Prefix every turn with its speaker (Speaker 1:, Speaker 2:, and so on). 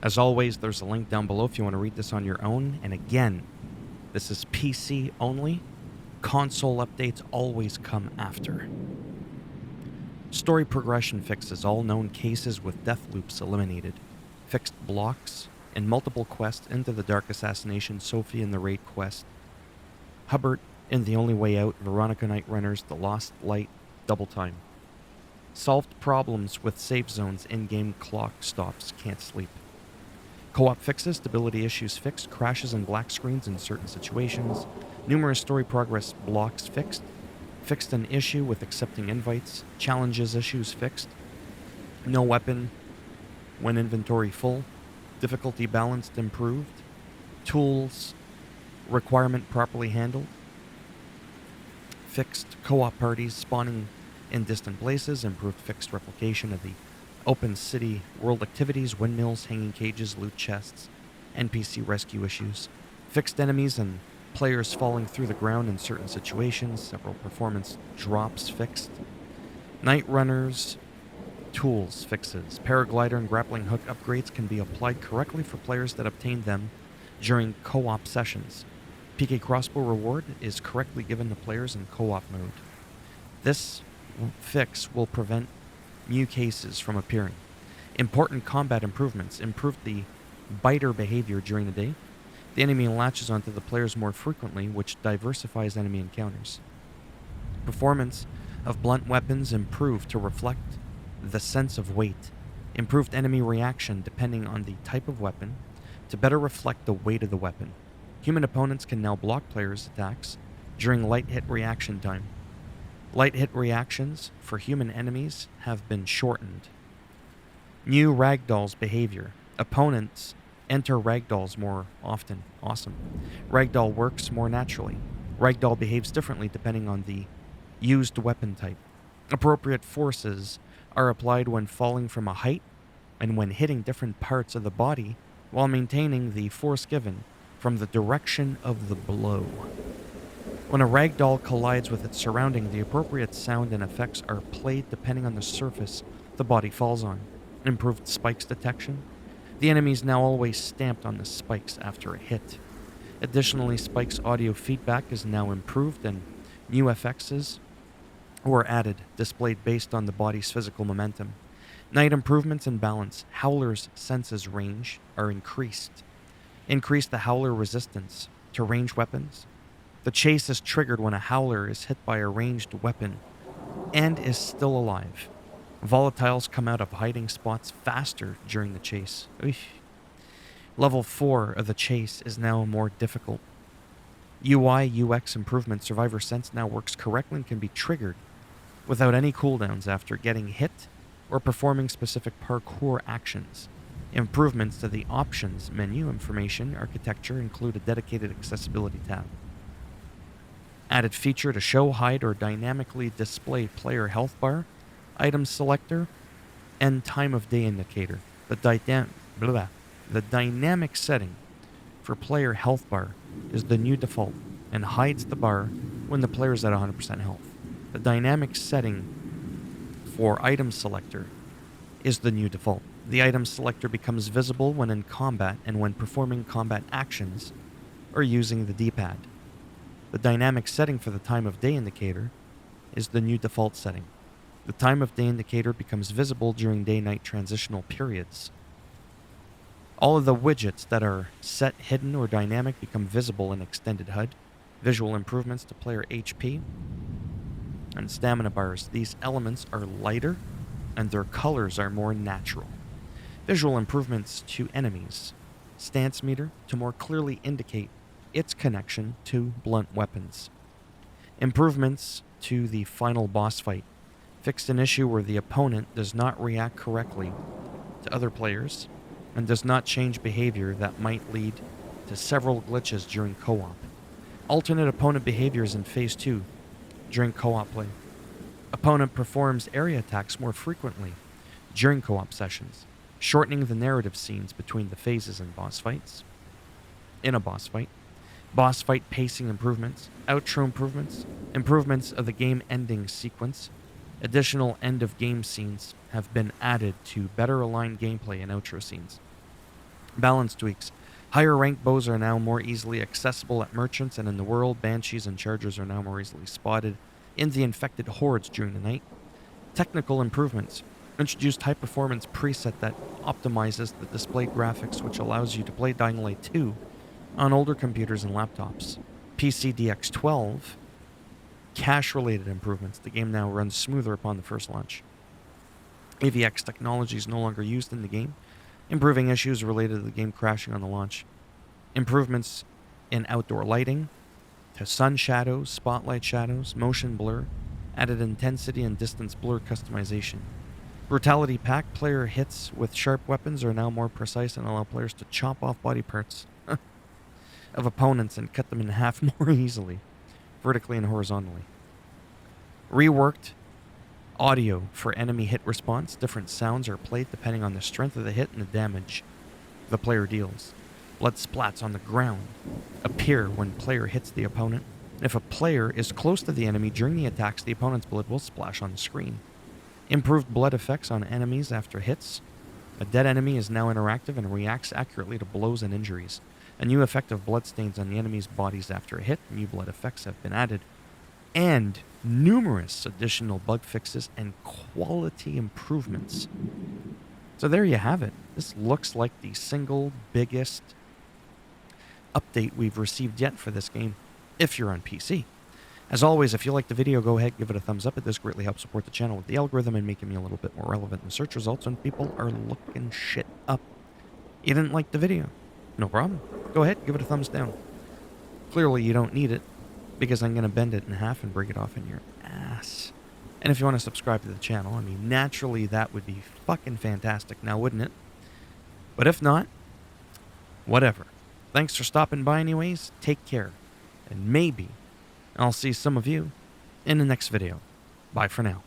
Speaker 1: As always, there's a link down below if you want to read this on your own. And again, this is PC only. Console updates always come after. Story progression fixes all known cases with death loops eliminated. Fixed blocks and multiple quests into the Dark Assassination, Sophie in the Raid quest, Hubbard in The Only Way Out, Veronica Night Runners, The Lost Light, Double Time. Solved problems with save zones, in-game clock stops, can't sleep. Co-op fixes, stability issues fixed, crashes and black screens in certain situations, numerous story progress blocks fixed, fixed an issue with accepting invites, challenges issues fixed, no weapon when inventory full, difficulty balanced improved, tools requirement properly handled, fixed co-op parties spawning in distant places, improved fixed replication of the open city world activities, windmills, hanging cages, loot chests, NPC rescue issues, fixed enemies and players falling through the ground in certain situations, several performance drops fixed, night runners, tools fixes, paraglider and grappling hook upgrades can be applied correctly for players that obtain them during co-op sessions. PK crossbow reward is correctly given to players in co-op mode. This fix will prevent new cases from appearing. Important combat improvements improved the biter behavior during the day. The enemy latches onto the players more frequently, which diversifies enemy encounters. Performance of blunt weapons improved to reflect the sense of weight. Improved enemy reaction depending on the type of weapon to better reflect the weight of the weapon. Human opponents can now block players' attacks during light hit reaction time. Light hit reactions for human enemies have been shortened. New Ragdolls Behavior. Opponents enter Ragdolls more often. Awesome. Ragdoll works more naturally. Ragdoll behaves differently depending on the used weapon type. Appropriate forces are applied when falling from a height and when hitting different parts of the body while maintaining the force given from the direction of the blow. When a ragdoll collides with its surrounding, the appropriate sound and effects are played depending on the surface the body falls on. Improved spikes detection. The enemy is now always stamped on the spikes after a hit. Additionally, spikes audio feedback is now improved and new effects were added, displayed based on the body's physical momentum. Night improvements in balance. Howler's senses range are increased. Increase the howler resistance to ranged weapons. The chase is triggered when a howler is hit by a ranged weapon and is still alive. Volatiles come out of hiding spots faster during the chase. Level 4 of the chase is now more difficult. UI, UX improvement. Survivor Sense now works correctly and can be triggered without any cooldowns after getting hit or performing specific parkour actions. Improvements to the options menu information architecture include a dedicated accessibility tab. Added feature to show, hide, or dynamically display player health bar, item selector, and time of day indicator. The dynamic setting for player health bar is the new default and hides the bar when the player is at 100% health. The dynamic setting for item selector is the new default. The item selector becomes visible when in combat and when performing combat actions or using the D-pad. The dynamic setting for the time of day indicator is the new default setting. The time of day indicator becomes visible during day-night transitional periods. All of the widgets that are set, hidden, or dynamic become visible in extended HUD. Visual improvements to player HP and stamina bars. These elements are lighter and their colors are more natural. Visual improvements to enemies. Stance meter to more clearly indicate its connection to blunt weapons. Improvements to the final boss fight. Fixed an issue where the opponent does not react correctly to other players and does not change behavior that might lead to several glitches during co-op. Alternate opponent behaviors in Phase 2 during co-op play. Opponent performs area attacks more frequently during co-op sessions, shortening the narrative scenes between the phases in boss fights. In a boss fight. Boss fight pacing improvements, outro improvements, improvements of the game ending sequence. Additional end of game scenes have been added to better align gameplay and outro scenes. Balance tweaks. Higher ranked bows are now more easily accessible at merchants and in the world. Banshees and chargers are now more easily spotted in the infected hordes during the night. Technical improvements. Introduced high performance preset that optimizes the display graphics, which allows you to play Dying Light 2 on older computers and laptops. PCDX12. Cache related improvements. The game now runs smoother upon the first launch. AVX technology is no longer used in the game, improving issues related to the game crashing on the launch. Improvements in outdoor lighting, to sun shadows, spotlight shadows, motion blur, added intensity and distance blur customization. Brutality pack. Player hits with sharp weapons are now more precise and allow players to chop off body parts of opponents and cut them in half more easily, vertically and horizontally. Reworked audio for enemy hit response. Different sounds are played depending on the strength of the hit and the damage the player deals. Blood splats on the ground appear when player hits the opponent. If a player is close to the enemy during the attacks, the opponent's blood will splash on the screen. Improved blood effects on enemies after hits. A dead enemy is now interactive and reacts accurately to blows and injuries. A new effect of bloodstains on the enemy's bodies after a hit. New blood effects have been added. And numerous additional bug fixes and quality improvements. So there you have it. This looks like the single biggest update we've received yet for this game, if you're on PC. As always, if you like the video, go ahead, give it a thumbs up. It does greatly help support the channel with the algorithm and making me a little bit more relevant in search results when people are looking shit up. You didn't like the video? No problem. Go ahead, give it a thumbs down. Clearly you don't need it, because I'm going to bend it in half and break it off in your ass. And if you want to subscribe to the channel, I mean, naturally that would be fucking fantastic now, wouldn't it? But if not, whatever. Thanks for stopping by anyways. Take care. And maybe I'll see some of you in the next video. Bye for now.